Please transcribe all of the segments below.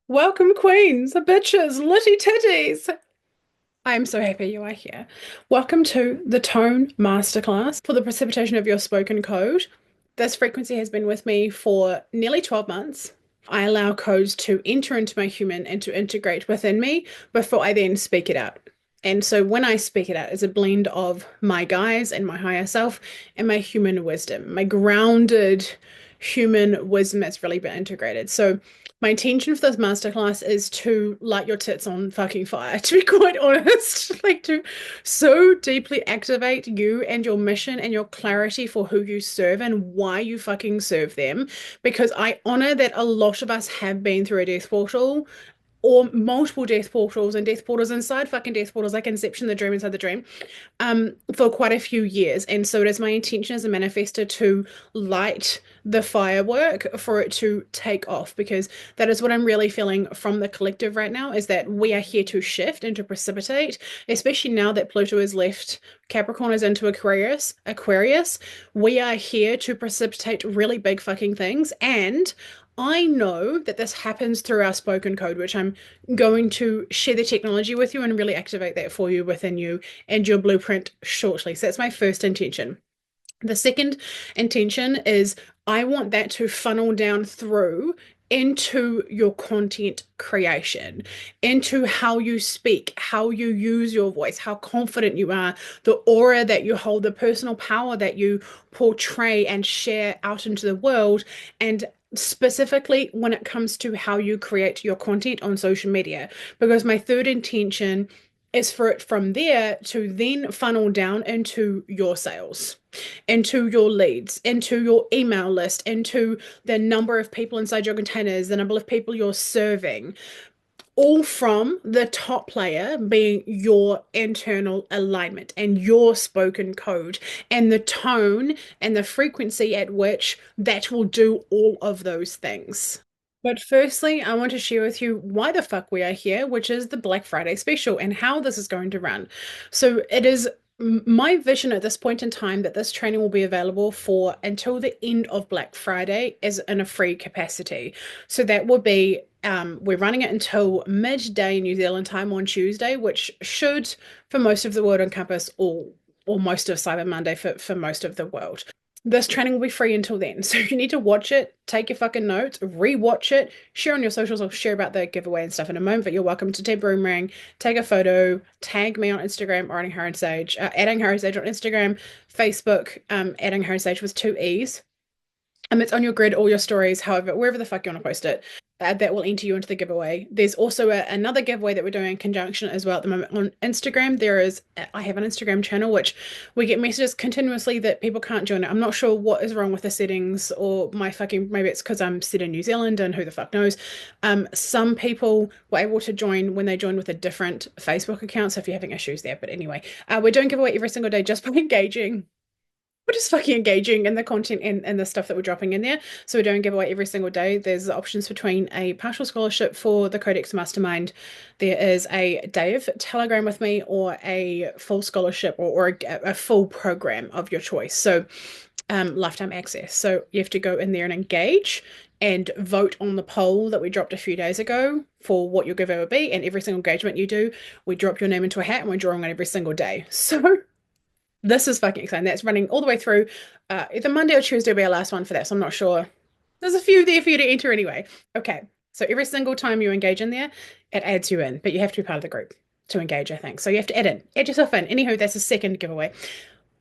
Welcome, queens, bitches, litty titties. I am so happy you are here. Welcome to the Tone Masterclass for the precipitation of your spoken code. This frequency has been with me for nearly 12 months. I allow codes to enter into my human and to integrate within me before I then speak it out. And so when I speak it out, it's a blend of my guise and my higher self and my human wisdom, my grounded human wisdom that's really been integrated. So my intention for this masterclass is to light your tits on fucking fire, to be quite honest. Like to so deeply activate you and your mission and your clarity for who you serve and why you fucking serve them. Because I honor that a lot of us have been through a death portal or multiple death portals inside fucking death portals, like Inception, the dream inside the dream, for quite a few years. And so it is my intention as a manifestor to light the firework for it to take off, because that is what I'm really feeling from the collective right now, is that we are here to shift and to precipitate, especially now that Pluto has left Capricorn is into Aquarius. We are here to precipitate really big fucking things. And I know that this happens through our spoken code, which I'm going to share the technology with you and really activate that for you within you and your blueprint shortly. So that's my first intention. The second intention is I want that to funnel down through into your content creation, into how you speak, how you use your voice, how confident you are, the aura that you hold, the personal power that you portray and share out into the world, and specifically when it comes to how you create your content on social media. Because my third intention is for it from there to then funnel down into your sales, into your leads, into your email list, into the number of people inside your containers, the number of people you're serving, all from the top layer being your internal alignment and your spoken code and the tone and the frequency at which that will do all of those things. But firstly, I want to share with you why the fuck we are here, which is the Black Friday special and how this is going to run. So it is my vision at this point in time that this training will be available for until the end of Black Friday as in a free capacity. So that will be we're running it until midday New Zealand time on Tuesday, which should, for most of the world, encompass all or most of Cyber Monday for most of the world. This training will be free until then. So you need to watch it, take your fucking notes, re-watch it, share on your socials. I'll share about the giveaway and stuff in a moment, but you're welcome to tap Boomerang, take a photo, tag me on Instagram or Angharad Sage, at Angharad Sage on Instagram, Facebook, at Angharad Sage with two E's. It's on your grid, all your stories, however, wherever the fuck you want to post it. That will enter you into the giveaway. There's also another giveaway that we're doing in conjunction as well at the moment on Instagram. I have an Instagram channel which we get messages continuously that people can't join it. I'm not sure what is wrong with the settings or maybe it's because I'm set in New Zealand and who the fuck knows. Some people were able to join when they joined with a different Facebook account. So if you're having issues there, but anyway, we're doing giveaway every single day just by engaging. We're just fucking engaging in the content and the stuff that we're dropping in there. So we're doing a giveaway every single day. There's options between a partial scholarship for the Codex Mastermind. There is a day of Telegram with me or a full scholarship or a full program of your choice. So lifetime access. So you have to go in there and engage and vote on the poll that we dropped a few days ago for what your giveaway will be. And every single engagement you do, we drop your name into a hat and we're drawing on every single day. So this is fucking exciting. That's running all the way through. Either Monday or Tuesday will be our last one for that, so I'm not sure. There's a few there for you to enter anyway. Okay, so every single time you engage in there, it adds you in, but you have to be part of the group to engage, I think. So you have to add yourself in. Anywho, that's a second giveaway.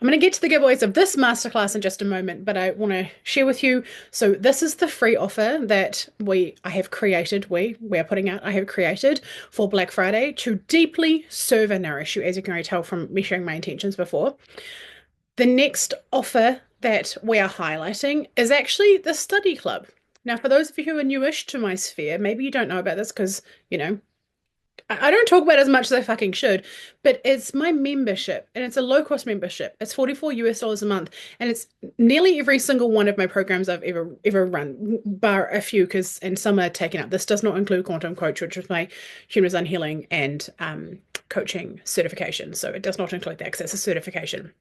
I'm going to get to the giveaways of this masterclass in just a moment, but I want to share with you. So this is the free offer that I have created. We are putting out. I have created for Black Friday to deeply serve and nourish you, as you can already tell from me sharing my intentions before. The next offer that we are highlighting is actually the study club. Now, for those of you who are newish to my sphere, maybe you don't know about this because, I don't talk about it as much as I fucking should, but it's my membership and it's a low cost membership. It's $44 a month and it's nearly every single one of my programs I've ever run, bar a few and some are taken up. This does not include Quantum Coach, which is my human design healing and coaching certification. So it does not include that because it's a certification.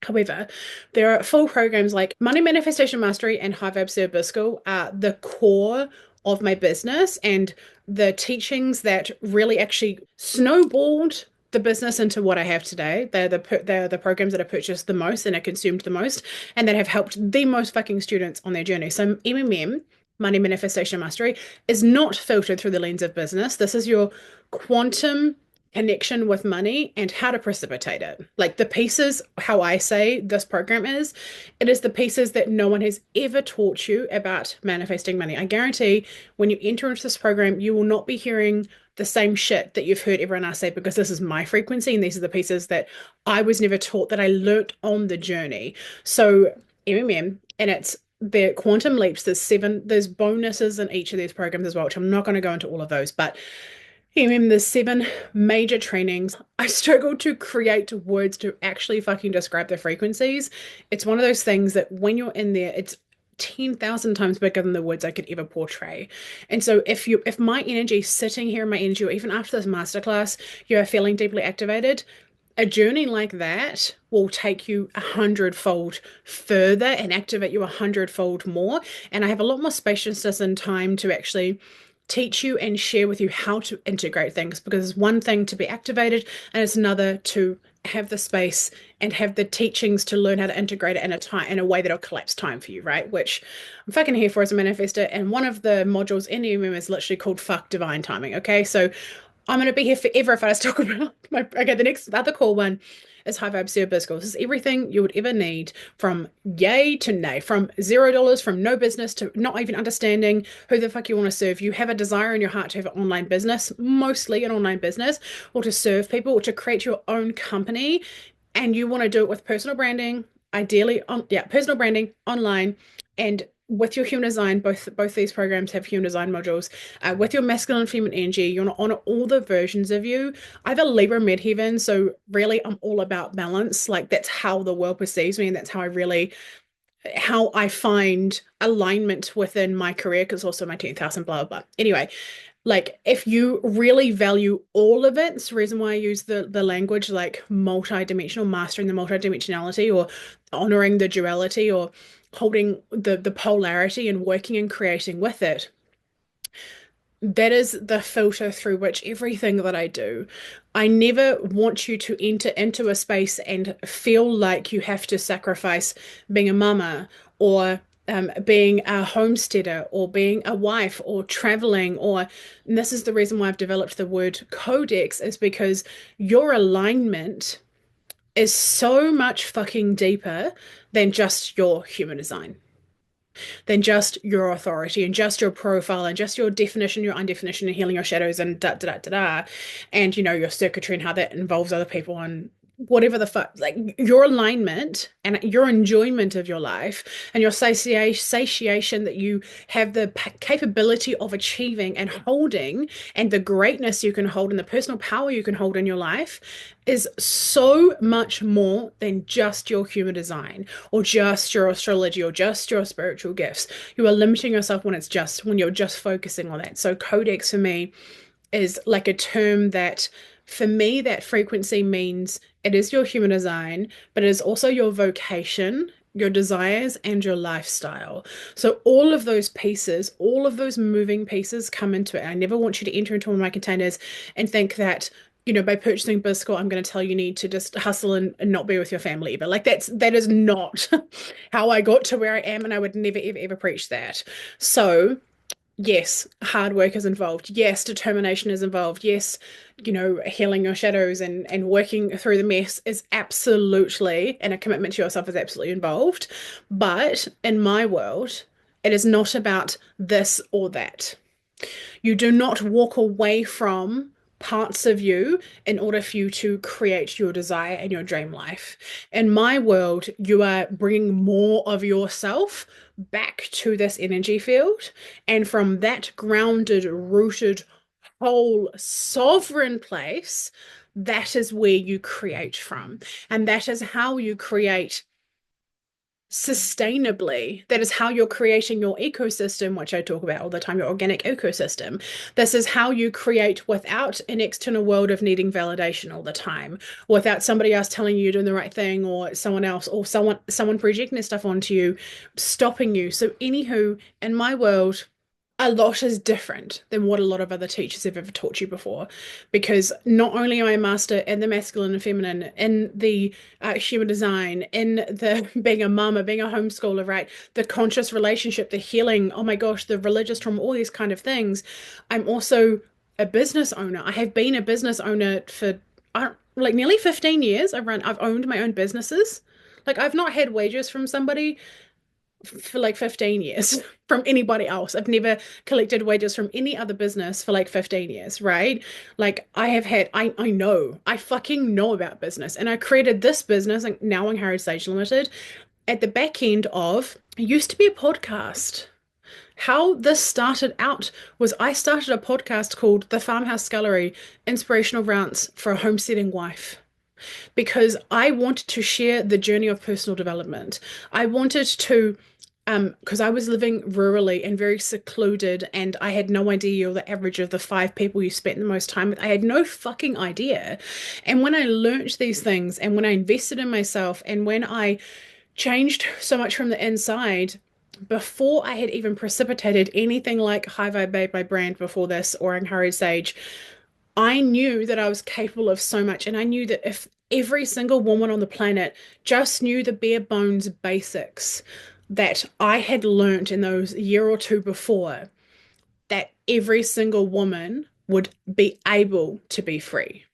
However, there are full programs like Money Manifestation Mastery and High Vibe School are the core of my business and the teachings that really actually snowballed the business into what I have today. They're the programs that I purchased the most and I consumed the most, and that have helped the most fucking students on their journey. So MMM, Money Manifestation Mastery, is not filtered through the lens of business. This is your quantum connection with money and how to precipitate it. Like the pieces, how I say this program is, it is the pieces that no one has ever taught you about manifesting money. I guarantee when you enter into this program, you will not be hearing the same shit that you've heard everyone else say, because this is my frequency and these are the pieces that I was never taught, that I learnt on the journey. So MMM, and it's the quantum leaps, there's bonuses in each of these programs as well, which I'm not going to go into all of those, but there's 7 major trainings. I struggle to create words to actually fucking describe the frequencies. It's one of those things that when you're in there, it's 10,000 times bigger than the words I could ever portray. And so if my energy sitting here in my energy, or even after this masterclass, you are feeling deeply activated, a journey like that will take you 100-fold further and activate you 100-fold more. And I have a lot more spaciousness and time to actually teach you and share with you how to integrate things, because it's one thing to be activated and it's another to have the space and have the teachings to learn how to integrate it in a way that'll collapse time for you, right? Which I'm fucking here for as a manifestor. And one of the modules in EMM is literally called Fuck Divine Timing. Okay, so I'm going to be here forever if I just talk about okay, the next other cool one is High Vibe Service School. This is everything you would ever need, from yay to nay, from $0, from no business to not even understanding who the fuck you want to serve. You have a desire in your heart to have an online business, mostly an online business, or to serve people, or to create your own company, and you want to do it with personal branding, ideally personal branding online, and with your human design. Both these programs have human design modules. With your masculine and feminine energy, you want to honor all the versions of you. I have a Libra midheaven, so really I'm all about balance. Like that's how the world perceives me, and that's how I find alignment within my career, because also my 10th house and blah blah blah. Anyway, like if you really value all of it, it's the reason why I use the language like multi-dimensional, mastering the multi-dimensionality, or honoring the duality, or holding the polarity and working and creating with it. That is the filter through which everything that I do. I never want you to enter into a space and feel like you have to sacrifice being a mama, or being a homesteader, or being a wife, or traveling, and this is the reason why I've developed the word codex, is because your alignment is so much fucking deeper than just your human design, than just your authority and just your profile and just your definition, your undefinition, and healing your shadows and da da da da da, and your circuitry and how that involves other people and whatever the fuck. Like your alignment and your enjoyment of your life and your satiation that you have the capability of achieving and holding, and the greatness you can hold and the personal power you can hold in your life, is so much more than just your human design or just your astrology or just your spiritual gifts. You are limiting yourself when you're just focusing on that. So codex for me is like a term that, for me, that frequency means it is your human design, but it is also your vocation, your desires, and your lifestyle. So all of those pieces, all of those moving pieces come into it. I never want you to enter into one of my containers and think that, by purchasing Biscoff, I'm going to tell you need to just hustle and not be with your family. But like that is not how I got to where I am, and I would never, ever, ever preach that. So yes, hard work is involved. Yes, determination is involved. Yes, healing your shadows and working through the mess is absolutely, and a commitment to yourself is absolutely involved. But in my world, it is not about this or that. You do not walk away from parts of you in order for you to create your desire and your dream life. In my world, you are bringing more of yourself back to this energy field. And from that grounded, rooted, whole, sovereign place, that is where you create from. And that is how you create sustainably. That is how you're creating your ecosystem, which I talk about all the time, your organic ecosystem. This is how you create without an external world of needing validation all the time, without somebody else telling you you're doing the right thing, or someone else, or someone projecting their stuff onto you, stopping you. So anywho, in my world, a lot is different than what a lot of other teachers have ever taught you before. Because not only am I a master in the masculine and feminine, in the human design, in the being a mama, being a homeschooler, right? The conscious relationship, the healing, oh my gosh, the religious trauma, all these kind of things. I'm also a business owner. I have been a business owner for like nearly 15 years. I've owned my own businesses. Like I've not had wages from somebody for like 15 years from anybody else. I've never collected wages from any other business for like 15 years, right? Like I have had, I know, I fucking know about business. And I created this business, and now Angharad Sage Limited, at the back end of, it used to be a podcast. How this started out was I started a podcast called The Farmhouse Scullery, Inspirational Rants for a Homesteading Wife, because I wanted to share the journey of personal development. I wanted to, because I was living rurally and very secluded, and I had no idea the average of the five people you spent the most time with. I had no fucking idea. And when I learned these things, and when I invested in myself, and when I changed so much from the inside, before I had even precipitated anything like High Vibe Babe, my brand before this, or Encourage Sage, I knew that I was capable of so much. And I knew that if every single woman on the planet just knew the bare bones basics that I had learnt in those year or two before, that every single woman would be able to be free,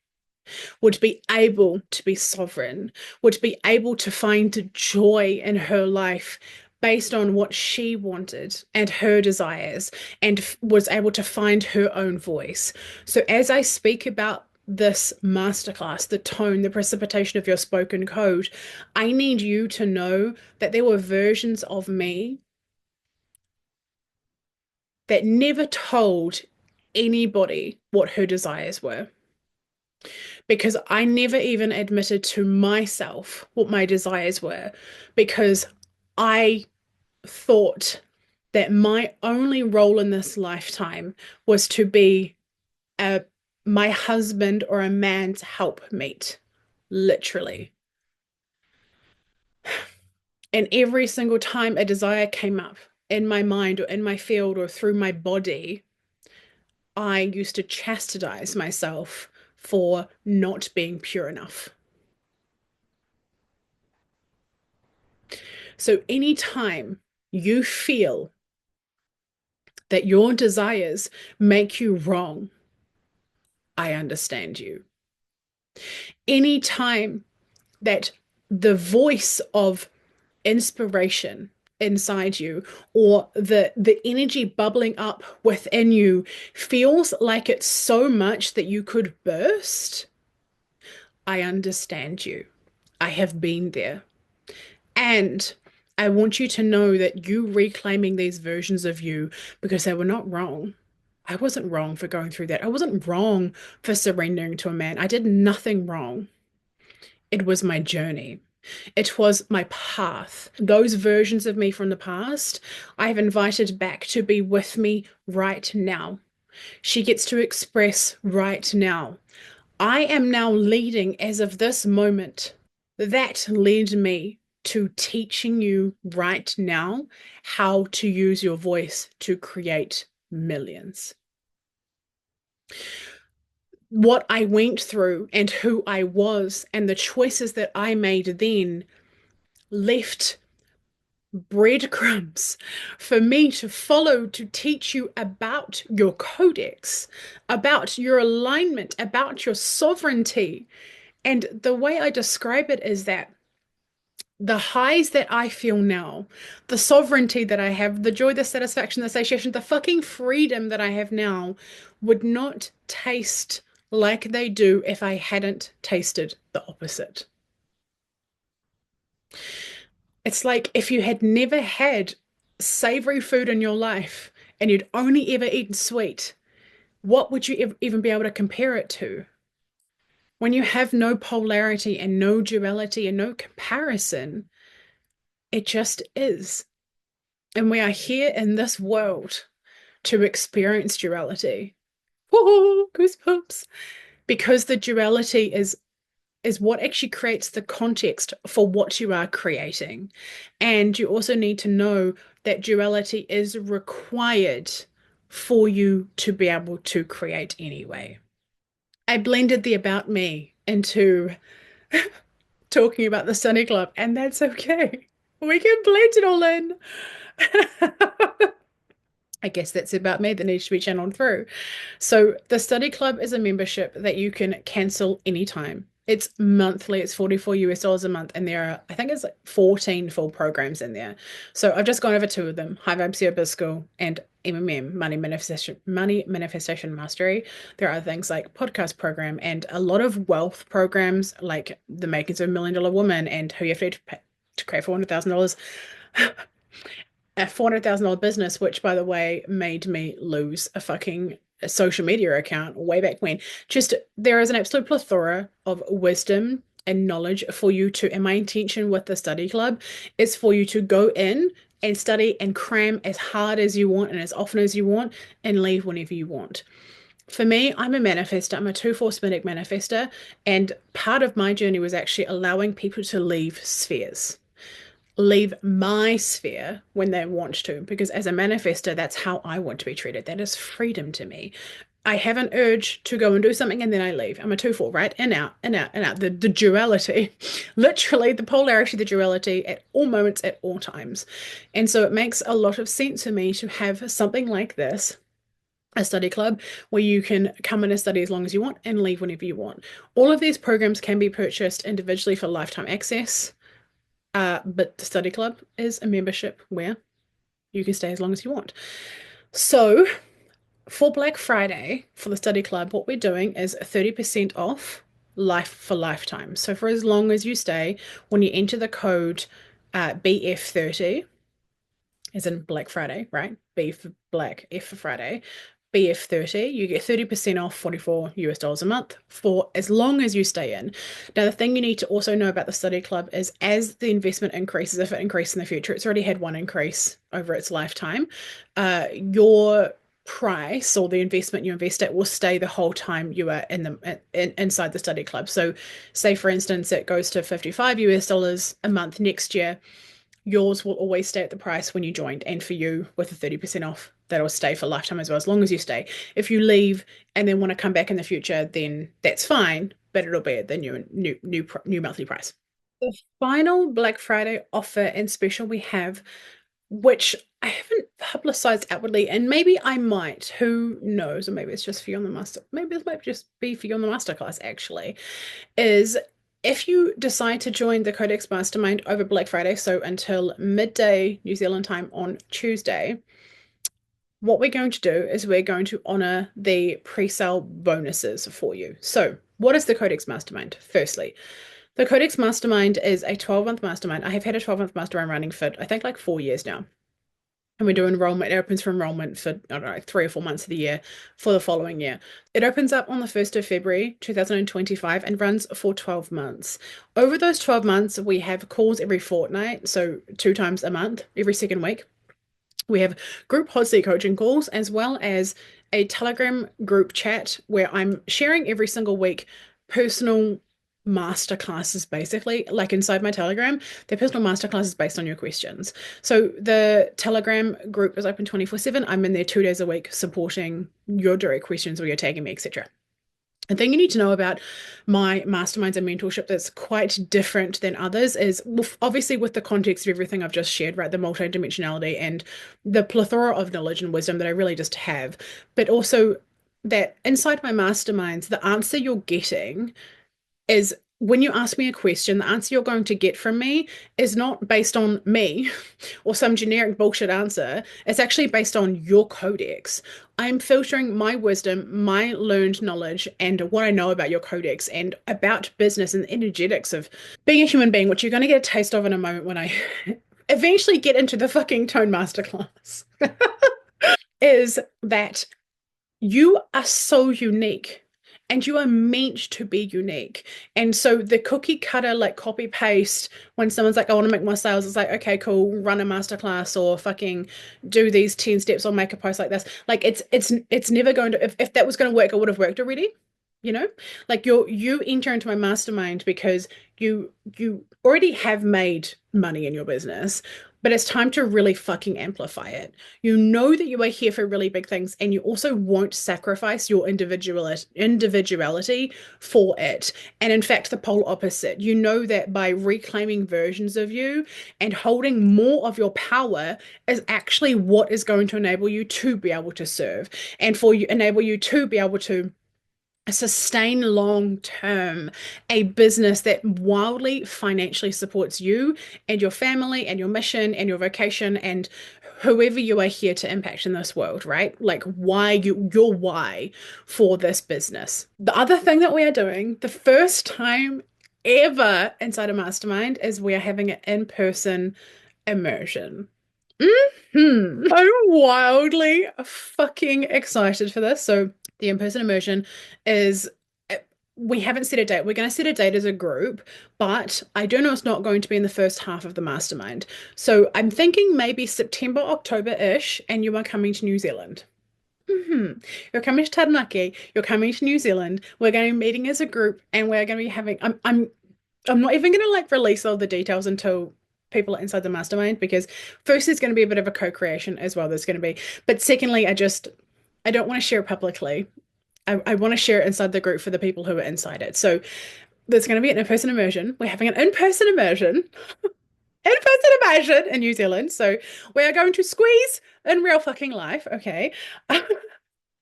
would be able to be sovereign, would be able to find joy in her life based on what she wanted and her desires, and was able to find her own voice. So, as I speak about this masterclass, the tone, the precipitation of your spoken code, I need you to know that there were versions of me that never told anybody what her desires were, because I never even admitted to myself what my desires were, because I thought that my only role in this lifetime was to be a my husband or a man's helpmate, literally. And every single time a desire came up in my mind or in my field or through my body, I used to chastise myself for not being pure enough. So anytime you feel that your desires make you wrong, I understand you. Anytime that the voice of inspiration inside you, or the energy bubbling up within you, feels like it's so much that you could burst, I understand you. I have been there. And I want you to know that you reclaiming these versions of you, because they were not wrong. I wasn't wrong for going through that. I wasn't wrong for surrendering to a man. I did nothing wrong. It was my journey. It was my path. Those versions of me from the past, I have invited back to be with me right now. She gets to express right now. I am now leading as of this moment. That led me to teaching you right now how to use your voice to create millions. What I went through and who I was and the choices that I made then left breadcrumbs for me to follow, to teach you about your codex, about your alignment, about your sovereignty. And the way I describe it is that the highs that I feel now, the sovereignty that I have, the joy, the satisfaction, the satiation, the fucking freedom that I have now would not taste like they do if I hadn't tasted the opposite. It's like if you had never had savory food in your life and you'd only ever eaten sweet, what would you even be able to compare it to? When you have no polarity and no duality and no comparison, it just is. And we are here in this world to experience duality. Whoa, goosebumps. Because the duality is what actually creates the context for what you are creating. And you also need to know that duality is required for you to be able to create anyway. I blended the about me into talking about the study club, and that's okay. We can blend it all in. I guess that's about me that needs to be channeled through. So the study club is a membership that you can cancel anytime. It's monthly, it's 44 US dollars a month, and there are, I think it's like 14 full programs in there. So I've just gone over two of them, High Vibe SEO Biz School and MMM, Money Manifestation Mastery. There are things like podcast program and a lot of wealth programs like the Makings of a Million Dollar Woman and Who You Have to Pay to create $400,000 a $400,000 business, which by the way made me lose a fucking social media account way back when. Just there is an absolute plethora of wisdom and knowledge for you to, and my intention with the study club is for you to go in and study and cram as hard as you want and as often as you want and leave whenever you want. For me, I'm a manifester. I'm a 2-4 Spinning manifester. And part of my journey was actually allowing people to leave spheres, leave my sphere when they want to, because as a manifester, that's how I want to be treated. That is freedom to me. I have an urge to go and do something and then I leave. I'm a 2-4, right? In, out, in, out, in, out. The duality, literally the polarity, the duality at all moments, at all times. And so it makes a lot of sense for me to have something like this, a study club where you can come in and study as long as you want and leave whenever you want. All of these programs can be purchased individually for lifetime access. But the study club is a membership where you can stay as long as you want. So for Black Friday for the study club, what we're doing is 30% off life for lifetime. So for as long as you stay, when you enter the code BF30, as in Black Friday, right? B for Black, F for Friday. BF30, you get 30% off 44 US dollars a month for as long as you stay in. Now, the thing you need to also know about the study club is as the investment increases, if it increases in the future, it's already had one increase over its lifetime, your price or the investment you invest at will stay the whole time you are inside the study club. So say for instance it goes to 55 US dollars a month next year, yours will always stay at the price when you joined. And for you, with the 30% off, that'll stay for lifetime as well, as long as you stay. If you leave and then want to come back in the future, then that's fine, but it'll be at the new monthly price. The final Black Friday offer and special we have, which I haven't publicized outwardly, and maybe I might, who knows, or maybe it's just for you on the maybe this might just be for you on the masterclass actually, is if you decide to join the Codex Mastermind over Black Friday, so until midday New Zealand time on Tuesday, what we're going to do is we're going to honor the pre-sale bonuses for you. So, what is the Codex Mastermind? Firstly, the Codex Mastermind is a 12-month mastermind. I have had a 12-month mastermind running for, I think, like 4 years now. And we do enrollment. It opens for enrollment for, I don't know, 3 or 4 months of the year for the following year. It opens up on the 1st of February 2025 and runs for 12 months. Over those 12 months, we have calls every fortnight, so 2 times a month, every second week. We have group hot seat coaching calls as well as a Telegram group chat where I'm sharing every single week personal master classes, basically, like inside my Telegram. They're personal master classes based on your questions. So the Telegram group is open 24/7. I'm in there 2 days a week supporting your direct questions or you're tagging me, etc. The thing you need to know about my masterminds and mentorship that's quite different than others is obviously with the context of everything I've just shared, right? The multidimensionality and the plethora of knowledge and wisdom that I really just have, but also that inside my masterminds, the answer you're getting is when you ask me a question, the answer you're going to get from me is not based on me or some generic bullshit answer. It's actually based on your codex. I'm filtering my wisdom, my learned knowledge, and what I know about your codex and about business and the energetics of being a human being, which you're going to get a taste of in a moment when I eventually get into the fucking tone masterclass, is that you are so unique and you are meant to be unique. And so the cookie cutter, like copy paste, when someone's like, I want to make more sales, it's like, okay, cool, run a masterclass or fucking do these 10 steps or make a post like this. Like it's never going to, if that was going to work, it would have worked already. You know, like you enter into my mastermind because you already have made money in your business, but it's time to really fucking amplify it. You know that you are here for really big things, and you also won't sacrifice your individuality for it. And in fact, the polar opposite. You know that by reclaiming versions of you and holding more of your power is actually what is going to enable you to be able to serve and for you enable you to be able to sustain long term a business that wildly financially supports you and your family and your mission and your vocation and whoever you are here to impact in this world, right? Like why your why for this business. The other thing that we are doing, the first time ever inside a mastermind, is we are having an in-person immersion. I'm wildly fucking excited for this. So the in-person immersion is we haven't set a date. We're going to set a date as a group, but I do know it's not going to be in the first half of the mastermind. So I'm thinking maybe September, October-ish, and you are coming to New Zealand. hmm You're coming to Taranaki. You're coming to New Zealand. We're going to be meeting as a group, and we're going to be having. I'm not even going to like release all the details until people are inside the mastermind because first there's going to be a bit of a co-creation as well. There's going to be, but secondly, I don't want to share it publicly. I want to share it inside the group for the people who are inside it. So there's going to be an in-person immersion. We're having an in-person immersion in New Zealand. So we are going to squeeze in real fucking life. Okay.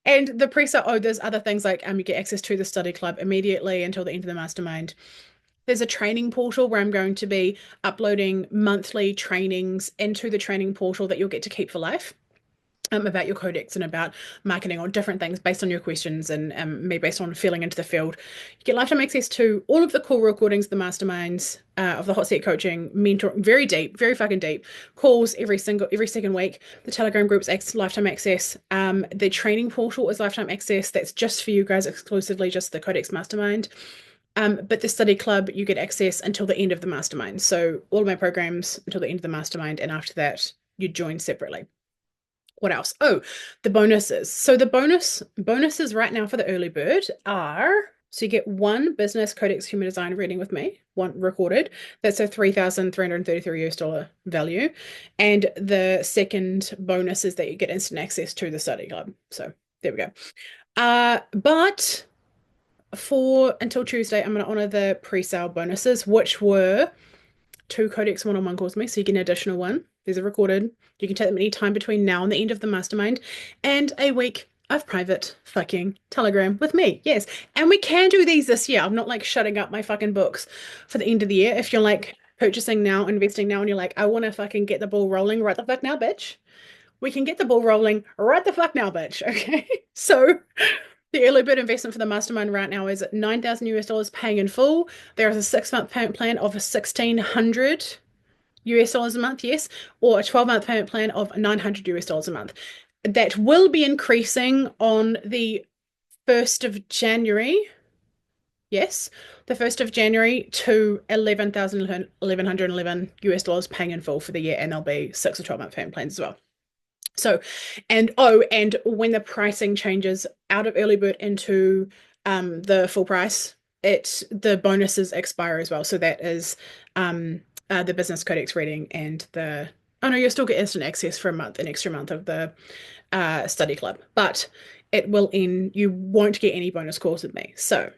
And the pre-sale, oh, there's other things like you get access to the study club immediately until the end of the mastermind. There's a training portal where I'm going to be uploading monthly trainings into the training portal that you'll get to keep for life. About your codex and about marketing or different things based on your questions and me based on feeling into the field. You get lifetime access to all of the call recordings, the masterminds of the hot seat coaching, mentor, very deep, very fucking deep calls every second week. The Telegram group's lifetime access. The training portal is lifetime access. That's just for you guys exclusively, just the Codex Mastermind. But the study club, you get access until the end of the mastermind. So all of my programs until the end of the mastermind, and after that, you join separately. What else? Oh, the bonuses. So the bonuses right now for the early bird are so you get one business codex human design reading with me, one recorded. That's a $3,333 value. And the second bonus is that you get instant access to the study club. So there we go. But for until Tuesday, I'm going to honor the pre-sale bonuses, which were two Codex one-on-one calls with me, so you get an additional one. These are recorded. You can take them any time between now and the end of the mastermind, and a week of private fucking Telegram with me. Yes, and we can do these this year. I'm not like shutting up my fucking books for the end of the year. If you're like purchasing now, investing now, and you're like, I want to fucking get the ball rolling right the fuck now, bitch. We can get the ball rolling right the fuck now, bitch. Okay, so the early bird investment for the mastermind right now is $9,000 paying in full. There is a 6-month payment plan of 1,600 US dollars a month, yes, or a 12-month payment plan of 900 US dollars a month. That will be increasing on the 1st of January. Yes, the 1st of January to 11,111 US dollars paying in full for the year, and there'll be 6 or 12-month payment plans as well. So, and when the pricing changes out of early bird into the full price, the bonuses expire as well. So that is the business codex reading and you'll still get instant access for a month, an extra month of the study club, but it will end. You won't get any bonus calls with me. So,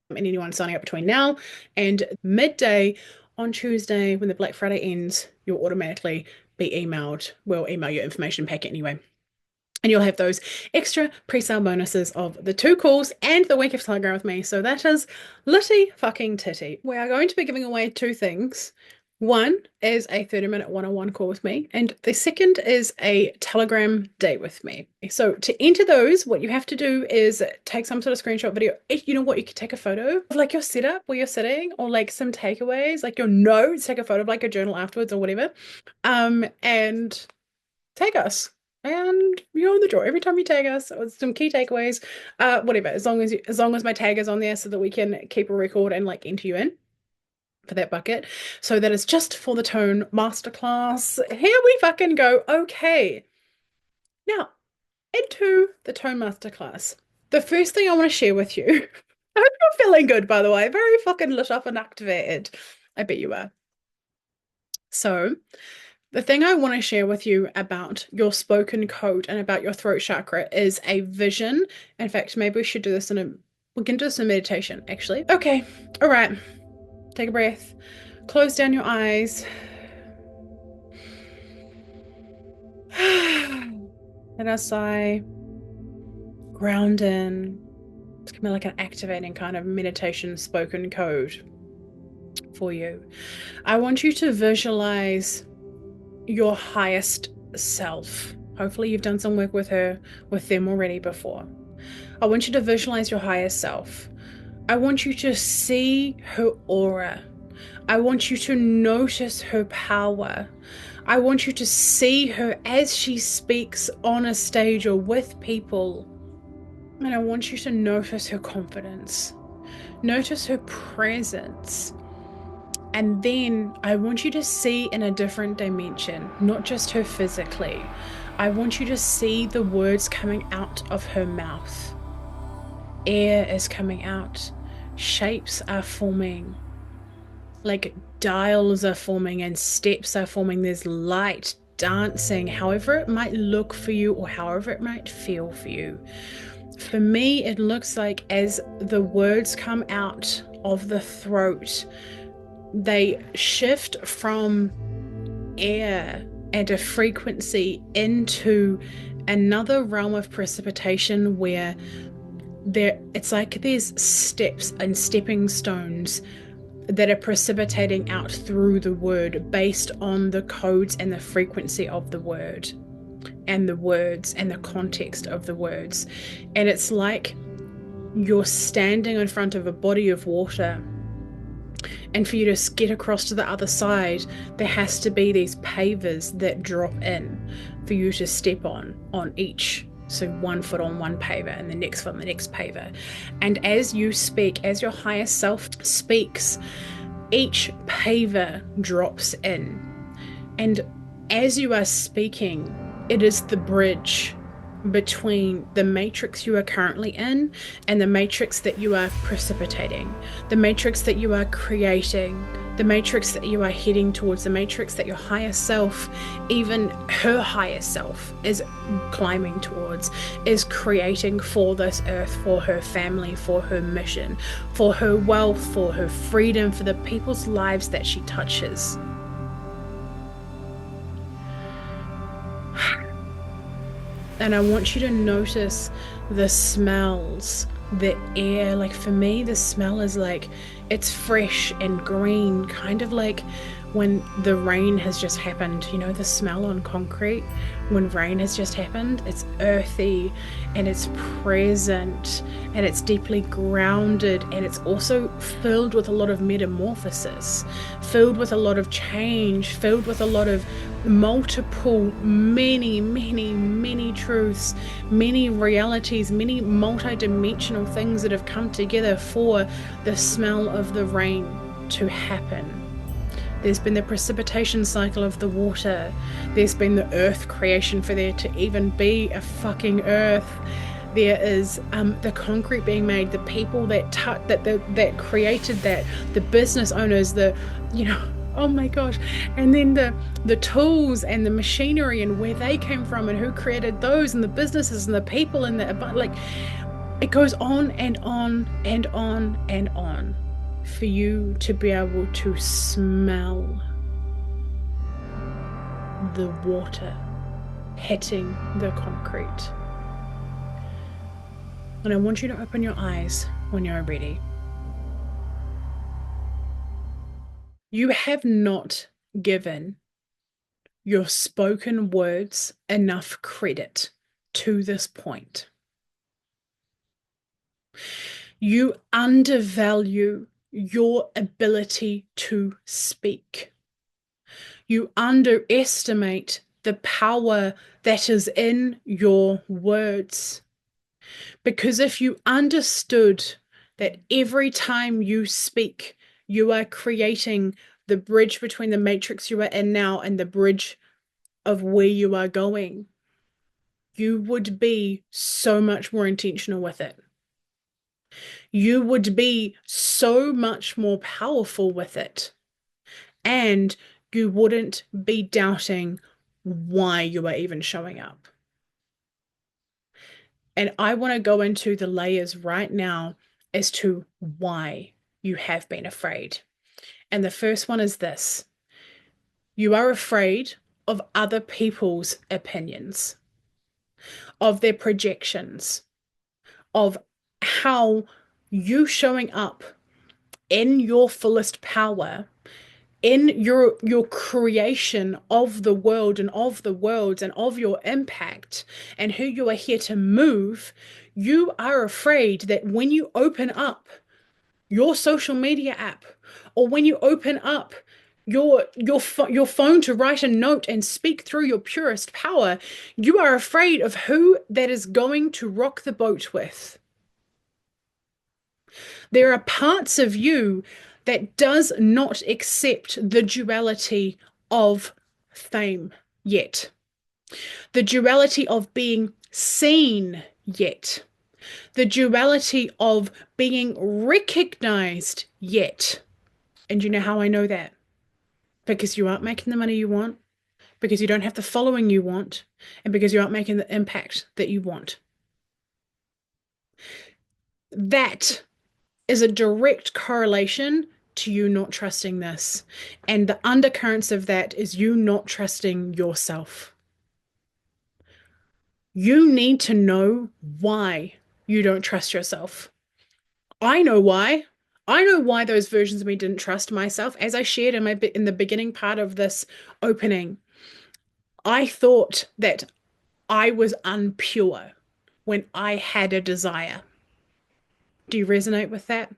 and anyone signing up between now and midday on Tuesday, when the Black Friday ends, you'll automatically be emailed. We'll email your information packet anyway. And you'll have those extra pre-sale bonuses of the 2 calls and the week of Telegram with me. So that is litty fucking titty. We are going to be giving away 2 things. One is a 30-minute one-on-one call with me, and the second is a Telegram date with me. So to enter those, what you have to do is take some sort of screenshot video. You know what? You could take a photo of like your setup where you're sitting, or like some takeaways, like your notes. Take a photo of like a journal afterwards or whatever, and tag us. And you're on the draw every time you tag us with some key takeaways, whatever. As long as my tag is on there, so that we can keep a record and like enter you in for that bucket. So that is just for the Tone Masterclass. Here we fucking go. Okay. Now, into the Tone Masterclass. The first thing I want to share with you. I hope you're feeling good, by the way. Very fucking lit up and activated. I bet you are. So, the thing I want to share with you about your spoken code and about your throat chakra is a vision. In fact, maybe we should do this we can do this in meditation, actually. Okay, all right. Take a breath. Close down your eyes. Let us sigh. Ground in. It's gonna be like an activating kind of meditation spoken code for you. I want you to visualize your highest self. Hopefully, you've done some work with them already before. I want you to visualize your highest self. I want you to see her aura. I want you to notice her power. I want you to see her as she speaks on a stage or with people. And I want you to notice her confidence. Notice her presence. And then I want you to see in a different dimension, not just her physically. I want you to see the words coming out of her mouth. Air is coming out. Shapes are forming. Like dials are forming and steps are forming. There's light dancing, however it might look for you or however it might feel for you. For me, it looks like as the words come out of the throat, they shift from air and a frequency into another realm of precipitation where it's like there's steps and stepping stones that are precipitating out through the word based on the codes and the frequency of the word and the words and the context of the words. And it's like you're standing in front of a body of water, and for you to get across to the other side, there has to be these pavers that drop in for you to step on each. So 1 foot on one paver and the next foot on the next paver. And as you speak, as your higher self speaks, each paver drops in. And as you are speaking, it is the bridge between the matrix you are currently in and the matrix that you are precipitating, the matrix that you are creating, the matrix that you are heading towards, the matrix that your higher self, even her higher self, is climbing towards, is creating for this earth, for her family, for her mission, for her wealth, for her freedom, for the people's lives that she touches. And I want you to notice the smells, the air. Like for me, the smell is like, it's fresh and green, kind of like when the rain has just happened. You know, the smell on concrete when rain has just happened. It's earthy and it's present and it's deeply grounded, and it's also filled with a lot of metamorphosis, filled with a lot of change, filled with a lot of multiple, many truths, many realities, many multi-dimensional things that have come together for the smell of the rain to happen. There's been the precipitation cycle of the water. There's been the earth creation for there to even be a fucking earth. There is the concrete being made, the people that created that, the business owners, oh my gosh. And then the tools and the machinery and where they came from and who created those and the businesses and the people and it goes on and on and on and on for you to be able to smell the water hitting the concrete. And I want you to open your eyes when you're ready. You have not given your spoken words enough credit to this point. You undervalue your ability to speak. You underestimate the power that is in your words. Because if you understood that every time you speak, you are creating the bridge between the matrix you are in now and the bridge of where you are going, you would be so much more intentional with it. You would be so much more powerful with it. And you wouldn't be doubting why you are even showing up. And I want to go into the layers right now as to why you have been afraid. And the first one is this: you are afraid of other people's opinions, of their projections, of how you showing up in your fullest power, in your creation of the world and of the worlds and of your impact and who you are here to move. You are afraid that when you open up your social media app, or when you open up your phone to write a note and speak through your purest power, you are afraid of who that is going to rock the boat with. There are parts of you that does not accept the duality of fame yet, the duality of being seen yet, the duality of being recognized yet. And you know how I know that? Because you aren't making the money you want, because you don't have the following you want, and because you aren't making the impact that you want. That is a direct correlation to you not trusting this. And the undercurrents of that is you not trusting yourself. You need to know why you don't trust yourself. I know why. I know why those versions of me didn't trust myself. As I shared in the beginning part of this opening, I thought that I was unpure when I had a desire. Do you resonate with that?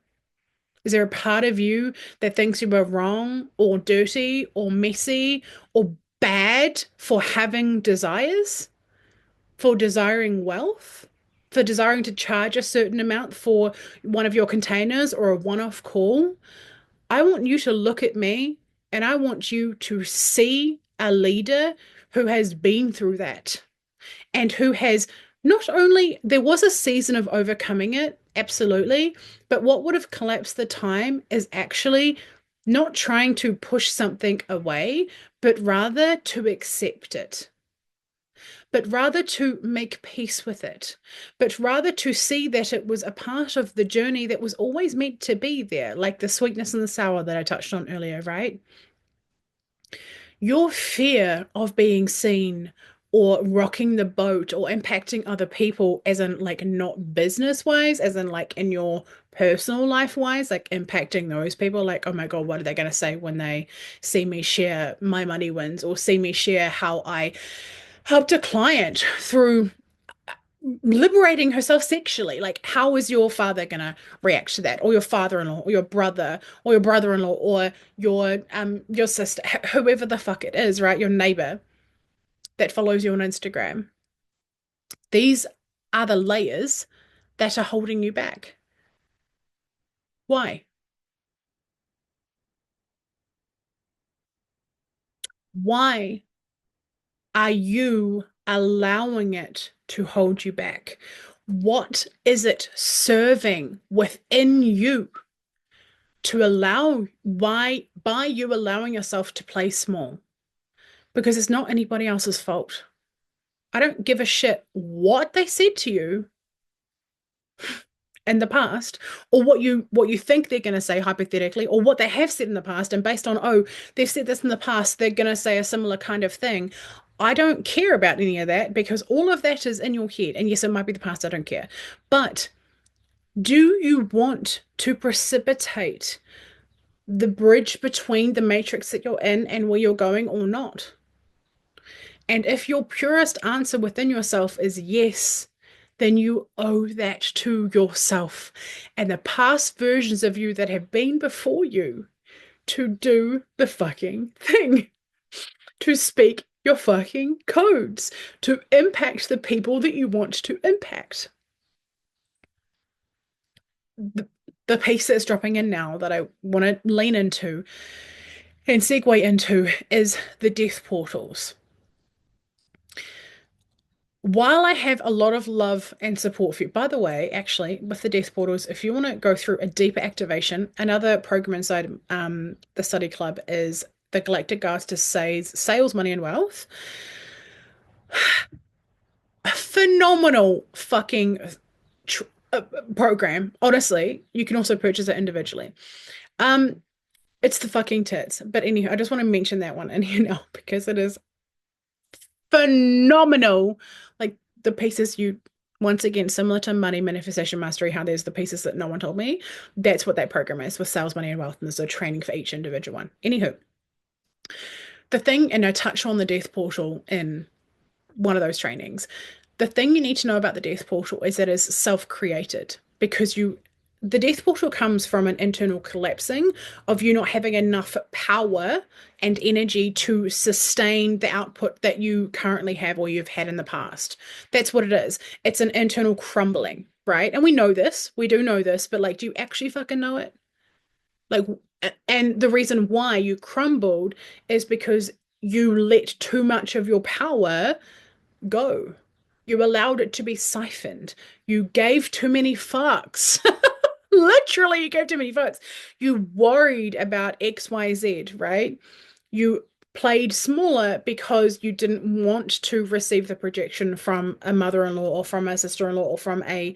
Is there a part of you that thinks you were wrong or dirty or messy or bad for having desires, for desiring wealth, for desiring to charge a certain amount for one of your containers or a one-off call? I want you to look at me and I want you to see a leader who has been through that and who has not only, there was a season of overcoming it, absolutely, but what would have collapsed the time is actually not trying to push something away, but rather to accept it, but rather to make peace with it, but rather to see that it was a part of the journey that was always meant to be there, like the sweetness and the sour that I touched on earlier, right? Your fear of being seen or rocking the boat or impacting other people, as in like not business wise, as in like in your personal life wise, like impacting those people, like, oh my God, what are they going to say when they see me share my money wins or see me share how I helped a client through liberating herself sexually? Like, how is your father gonna react to that, or your father-in-law, or your brother, or your brother-in-law, or your sister, whoever the fuck it is, right? Your neighbor that follows you on Instagram. These are the layers that are holding you back. Why? Why are you allowing it to hold you back? What is it serving within you to allow, why by you allowing yourself to play small? Because it's not anybody else's fault. I don't give a shit what they said to you in the past, or what you think they're going to say hypothetically, or what they have said in the past, and based on, oh, they've said this in the past, they're going to say a similar kind of thing. I don't care about any of that, because all of that is in your head. And yes, it might be the past, I don't care. But do you want to precipitate the bridge between the matrix that you're in and where you're going, or not? And if your purest answer within yourself is yes, then you owe that to yourself and the past versions of you that have been before you to do the fucking thing, to speak your fucking codes, to impact the people that you want to impact. The piece that's dropping in now that I want to lean into and segue into is the death portals. While I have a lot of love and support for you, by the way, actually, with the death portals, if you want to go through a deeper activation, another program inside the study club is the Galactic Guides to Sales, Money, and Wealth. A phenomenal fucking tr program. Honestly, you can also purchase it individually. Um, it's the fucking tits. But anyhow, I just want to mention that one in here now because it is phenomenal. Like the pieces you, once again, similar to Money Manifestation Mastery, how there's the pieces that no one told me. That's what that program is with Sales, Money, and Wealth. And there's a training for each individual one. Anywho, the thing, and I touched on the death portal in one of those trainings. The thing you need to know about the death portal is that it's self-created because the death portal comes from an internal collapsing of you not having enough power and energy to sustain the output that you currently have or you've had in the past. That's what it is. It's an internal crumbling, right? And we know this. We do know this, but like, do you actually fucking know it? Like, and the reason why you crumbled is because you let too much of your power go. You allowed it to be siphoned. You gave too many fucks. Literally, you gave too many fucks. You worried about XYZ, right? You played smaller because you didn't want to receive the projection from a mother-in-law or from a sister-in-law or from a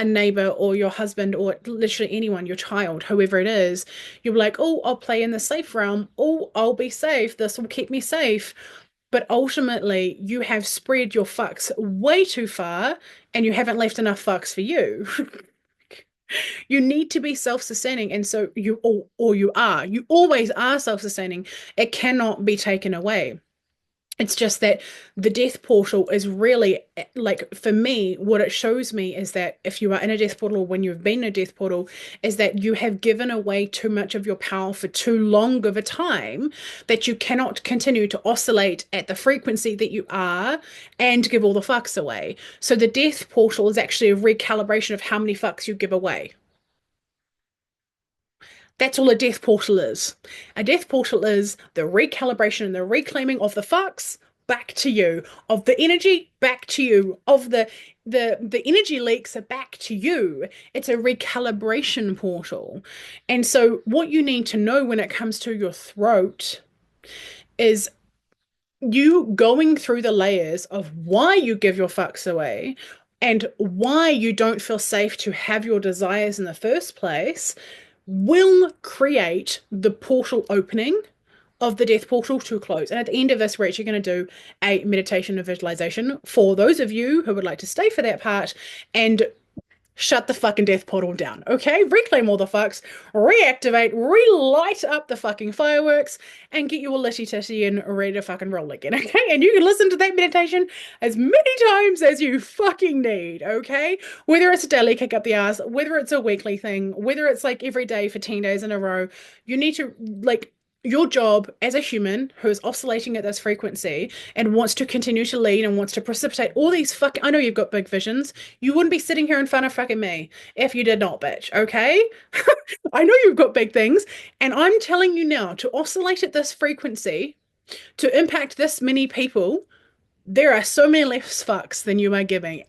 neighbor or your husband or literally anyone, your child, whoever it is. You're like, oh, I'll play in the safe realm. Oh, I'll be safe. This will keep me safe. But ultimately, you have spread your fucks way too far and you haven't left enough fucks for you. You need to be self-sustaining. And so you always are self-sustaining. It cannot be taken away. It's just that the death portal is really like for me, what it shows me is that if you are in a death portal, when you've been in a death portal, is that you have given away too much of your power for too long of a time that you cannot continue to oscillate at the frequency that you are and give all the fucks away. So the death portal is actually a recalibration of how many fucks you give away. That's all a death portal is. A death portal is the recalibration and the reclaiming of the fucks back to you, of the energy back to you, of the energy leaks are back to you. It's a recalibration portal. And so what you need to know when it comes to your throat is you going through the layers of why you give your fucks away and why you don't feel safe to have your desires in the first place will create the portal opening of the death portal to close. And at the end of this, we're actually going to do a meditation and visualization for those of you who would like to stay for that part and shut the fucking death portal down, okay? Reclaim all the fucks, reactivate, relight up the fucking fireworks, and get your litty titty and ready to fucking roll again, okay? And you can listen to that meditation as many times as you fucking need, okay? Whether it's a daily kick up the ass, whether it's a weekly thing, whether it's like every day for 10 days in a row, you need to like your job as a human who is oscillating at this frequency and wants to continue to lead and wants to precipitate all these fucking, I know you've got big visions. You wouldn't be sitting here in front of fucking me if you did not, bitch, okay? I know you've got big things, and I'm telling you now to oscillate at this frequency, to impact this many people, there are so many less fucks than you are giving.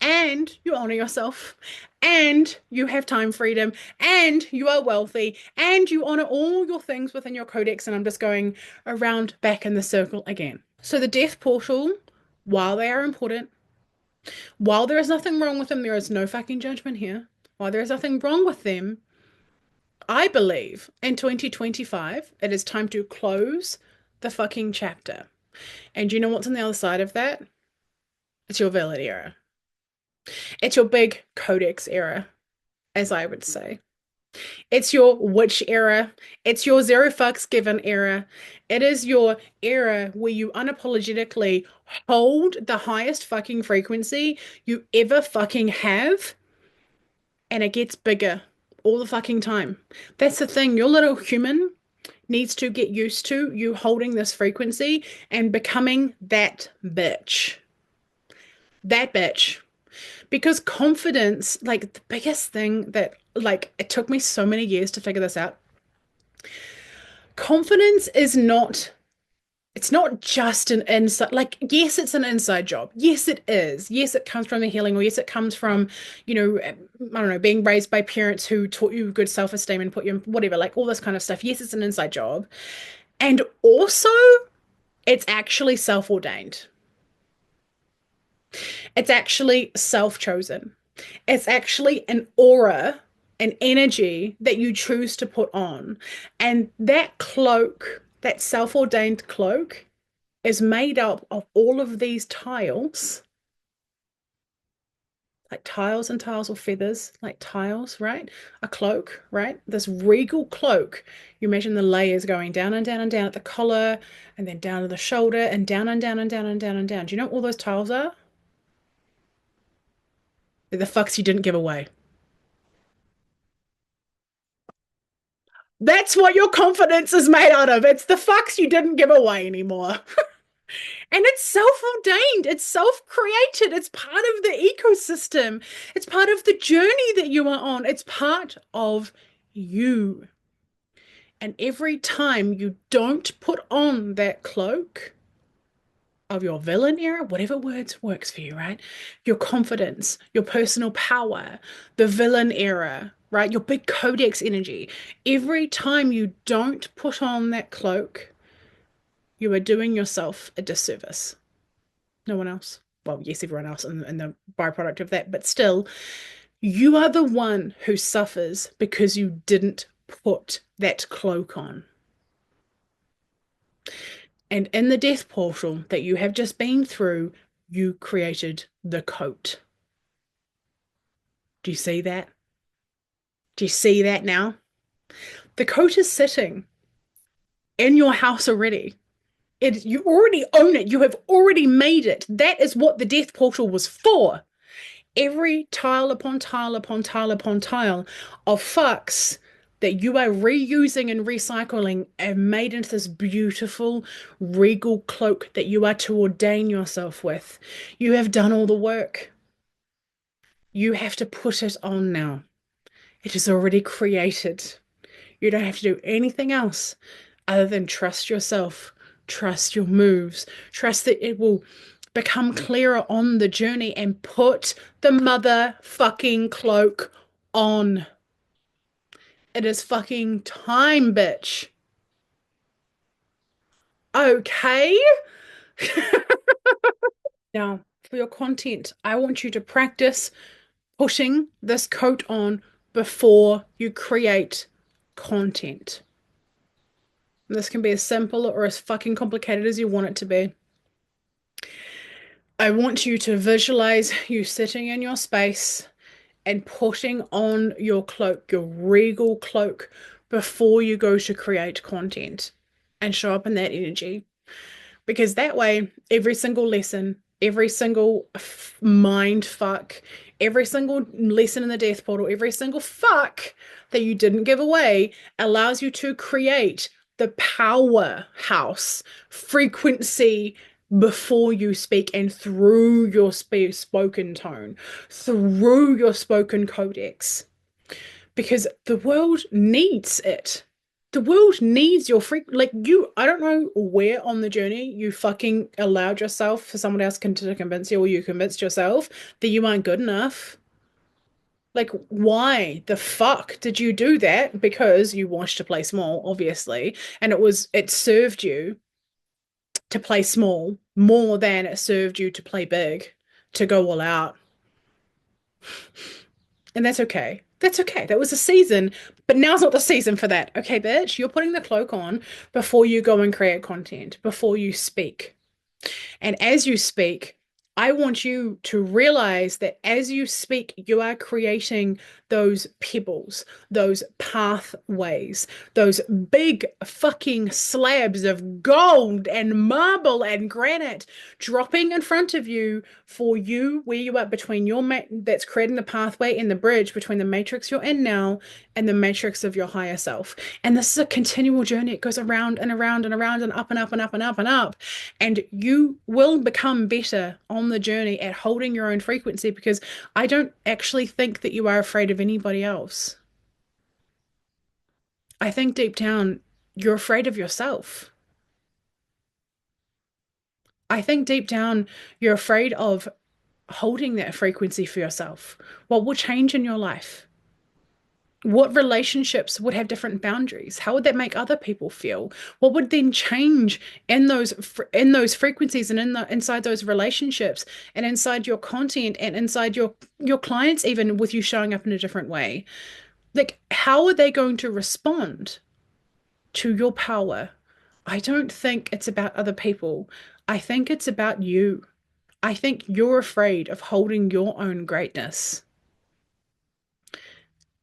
And you honor yourself, and you have time freedom, and you are wealthy, and you honor all your things within your codex. And I'm just going around back in the circle again. So the death portal, while they are important, while there is nothing wrong with them, there is no fucking judgment here. While there is nothing wrong with them, I believe in 2025, it is time to close the fucking chapter. And you know what's on the other side of that? It's your valid era. It's your big codex era, as I would say. It's your witch era. It's your zero fucks given era. It is your era where you unapologetically hold the highest fucking frequency you ever fucking have, and it gets bigger all the fucking time. That's the thing. Your little human needs to get used to you holding this frequency and becoming that bitch. That bitch. Because confidence, like the biggest thing that, like, it took me so many years to figure this out. Confidence is not It's not just an inside, like, yes, it's an inside job. Yes, it is. Yes, it comes from the healing, or yes, it comes from, I don't know, being raised by parents who taught you good self-esteem and put you in whatever, like all this kind of stuff. Yes, it's an inside job. And also, it's actually self-ordained. It's actually self-chosen. It's actually an aura, an energy that you choose to put on. And that cloak, that self-ordained cloak, is made up of all of these tiles, like tiles and tiles or feathers, like tiles, right? A cloak, right? This regal cloak. You imagine the layers going down and down and down at the collar, and then down to the shoulder, and down and down and down and down and down. Do you know what all those tiles are? They're the fucks you didn't give away. That's what your confidence is made out of. It's the fucks you didn't give away anymore. And it's self-ordained, it's self-created, it's part of the ecosystem, it's part of the journey that you are on, it's part of you. And every time you don't put on that cloak of your villain era, whatever words works for you, right? Your confidence, your personal power, the villain era, right? Your big codex energy. Every time you don't put on that cloak, you are doing yourself a disservice. No one else. Well, yes, everyone else and the byproduct of that, but still, you are the one who suffers because you didn't put that cloak on. And in the death portal that you have just been through, you created the coat. Do you see that? Do you see that now? The coat is sitting in your house already. You already own it. You have already made it. That is what the death portal was for. Every tile upon tile upon tile upon tile of fucks that you are reusing and recycling and made into this beautiful regal cloak that you are to ordain yourself with. You have done all the work. You have to put it on now. It is already created. You don't have to do anything else other than trust yourself, trust your moves, trust that it will become clearer on the journey and put the motherfucking cloak on. It is fucking time, bitch. Okay? Now, for your content, I want you to practice putting this coat on before you create content. This can be as simple or as fucking complicated as you want it to be. I want you to visualize you sitting in your space and putting on your cloak, your regal cloak, before you go to create content and show up in that energy. Because that way, every single lesson, every single mind fuck, every single lesson in the death portal, every single fuck that you didn't give away allows you to create the powerhouse frequency before you speak and through your spoken tone, through your spoken codex, because the world needs it. The world needs your freak. Like you, I don't know where on the journey you fucking allowed yourself for someone else to convince you, or you convinced yourself that you aren't good enough. Like, why the fuck did you do that? Because you wanted to play small, obviously, and it served you to play small more than it served you to play big, to go all out. And that's okay. That's okay. That was a season, but now's not the season for that. Okay, bitch, you're putting the cloak on before you go and create content, before you speak. And as you speak, I want you to realize that as you speak, you are creating those pebbles, those pathways, those big fucking slabs of gold and marble and granite dropping in front of you for you, where you are between that's creating the pathway and the bridge between the matrix you're in now and the matrix of your higher self. And this is a continual journey. It goes around and around and around and up and up and up and up and up. And you will become better on the journey at holding your own frequency, because I don't actually think that you are afraid of anybody else. I think deep down, you're afraid of yourself. I think deep down you're afraid of holding that frequency for yourself. What will change in your life? What relationships would have different boundaries? How would that make other people feel? What would then change in those frequencies and inside those relationships and inside your content and inside your clients, even with you showing up in a different way? Like, how are they going to respond to your power? I don't think it's about other people. I think it's about you. I think you're afraid of holding your own greatness.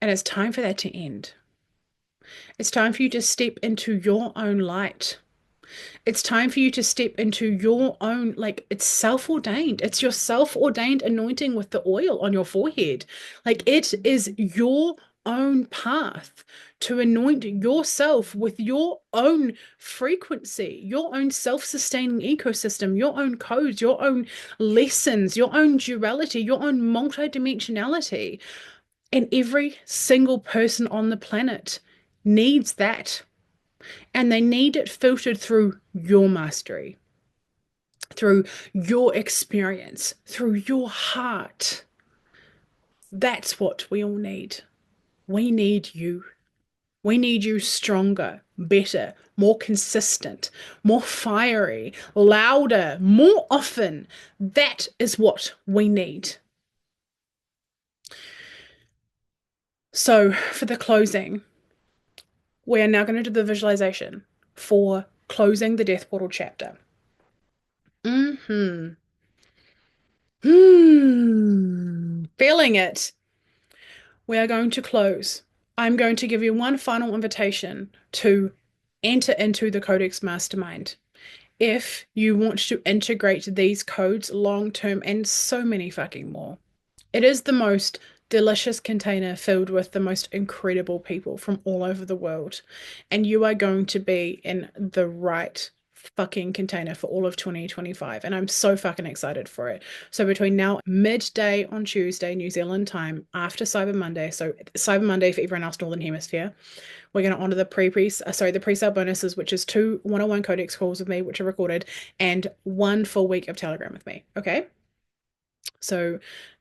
And it's time for that to end. It's time for you to step into your own light. It's time for you to step into your own, like, it's self-ordained. It's your self-ordained anointing with the oil on your forehead. Like, it is your own path to anoint yourself with your own frequency, your own self-sustaining ecosystem, your own codes, your own lessons, your own duality, your own multidimensionality. And every single person on the planet needs that. And they need it filtered through your mastery, through your experience, through your heart. That's what we all need. We need you. We need you stronger, better, more consistent, more fiery, louder, more often. That is what we need. So, for the closing, we are now going to do the visualization for closing the Death Portal chapter. Mm-hmm. Feeling it. We are going to close. I'm going to give you one final invitation to enter into the Codex Mastermind. If you want to integrate these codes long term and so many fucking more. It is the most delicious container filled with the most incredible people from all over the world. And you are going to be in the right fucking container for all of 2025. And I'm so fucking excited for it. So between now, midday on Tuesday, New Zealand time, after Cyber Monday, so Cyber Monday for everyone else Northern Hemisphere, we're going to honor the pre-sale bonuses, which is 2 one-on-one Codex calls with me, which are recorded, and 1 full week of Telegram with me. Okay. So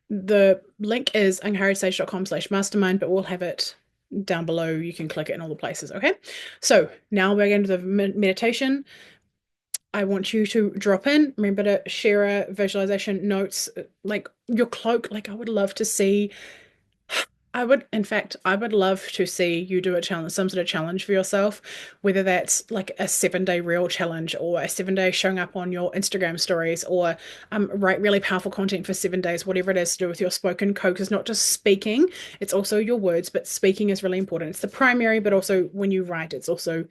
the link is angharadsage.com/mastermind, but we'll have it down below. You can click it in all the places. Okay. So now we're going to the meditation. I want you to drop in. Remember to share a visualization notes, like your cloak. Like I would love to see. In fact, I would love to see you do a challenge, some sort of challenge for yourself, whether that's like a 7-day reel challenge or a 7-day showing up on your Instagram stories or write really powerful content for 7 days, whatever it is to do with your spoken code. Because not just speaking, it's also your words, but speaking is really important. It's the primary, but also when you write, it's also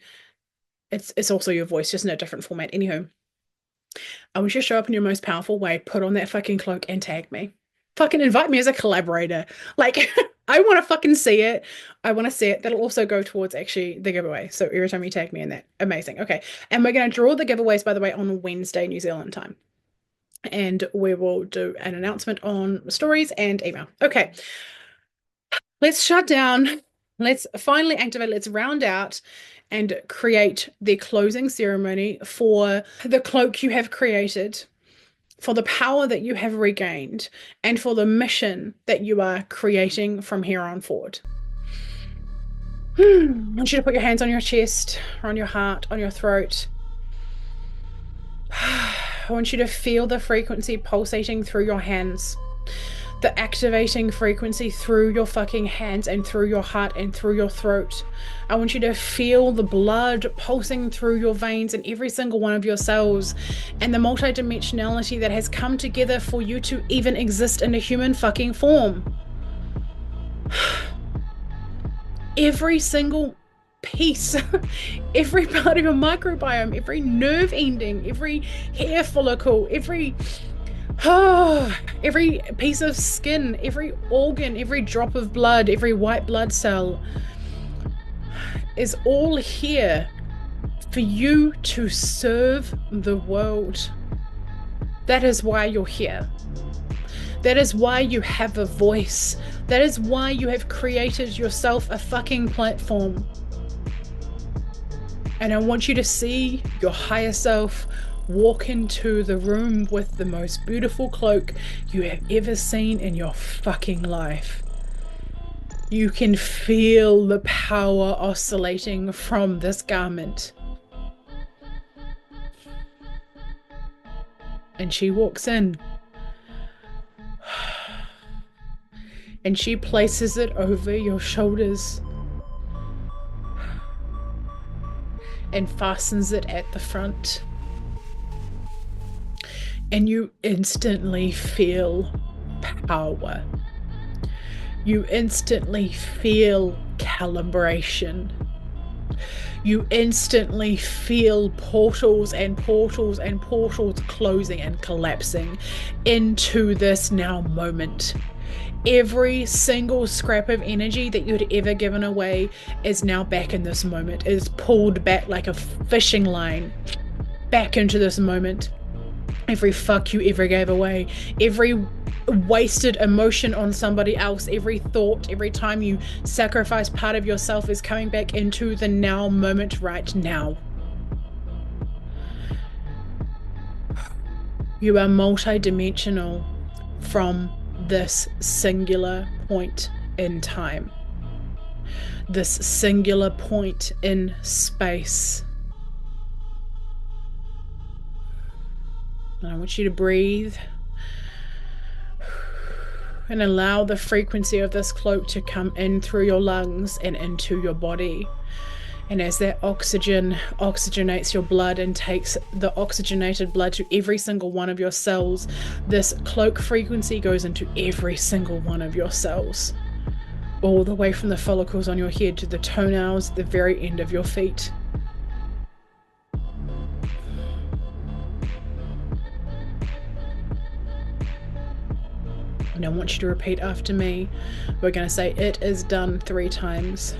your voice, just in a different format. Anywho, I want you to show up in your most powerful way, put on that fucking cloak and tag me. Fucking invite me as a collaborator. Like, I want to fucking see it. I want to see it. That'll also go towards actually the giveaway. So every time you tag me in that, amazing. Okay. And we're going to draw the giveaways, by the way, on Wednesday, New Zealand time. And we will do an announcement on stories and email. Okay. Let's shut down. Let's finally activate. Let's round out and create the closing ceremony for the cloak you have created, for the power that you have regained, and for the mission that you are creating from here on forward. I want you to put your hands on your chest, or on your heart, on your throat. I want you to feel the frequency pulsating through your hands, the activating frequency through your fucking hands and through your heart and through your throat. I want you to feel the blood pulsing through your veins and every single one of your cells, and the multidimensionality that has come together for you to even exist in a human fucking form. Every single piece, every part of your microbiome, every nerve ending, every hair follicle, every piece of skin, every organ, every drop of blood, every white blood cell is all here for you to serve the world. That is why you're here. That is why you have a voice. That is why you have created yourself a fucking platform. And I want you to see your higher self walk into the room with the most beautiful cloak you have ever seen in your fucking life. You can feel the power oscillating from this garment. And she walks in. And she places it over your shoulders and fastens it at the front. And you instantly feel power. You instantly feel calibration. You instantly feel portals and portals and portals closing and collapsing into this now moment. Every single scrap of energy that you'd ever given away is now back in this moment. It is pulled back like a fishing line back into this moment. Every fuck you ever gave away, every wasted emotion on somebody else, every thought, every time you sacrifice part of yourself is coming back into the now moment right now. You are multidimensional from this singular point in time, this singular point in space. And I want you to breathe and allow the frequency of this cloak to come in through your lungs and into your body. And as that oxygen oxygenates your blood and takes the oxygenated blood to every single one of your cells, this cloak frequency goes into every single one of your cells, all the way from the follicles on your head to the toenails at the very end of your feet. And I want you to repeat after me. We're going to say "it is done" 3 times.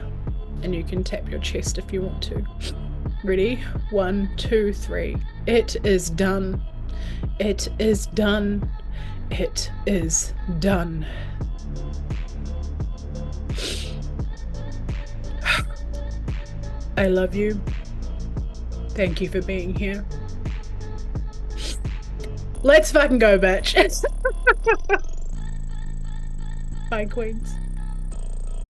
And you can tap your chest if you want to. Ready? 1, 2, 3. It is done. It is done. It is done. I love you. Thank you for being here. Let's fucking go, bitch. Bye, queens.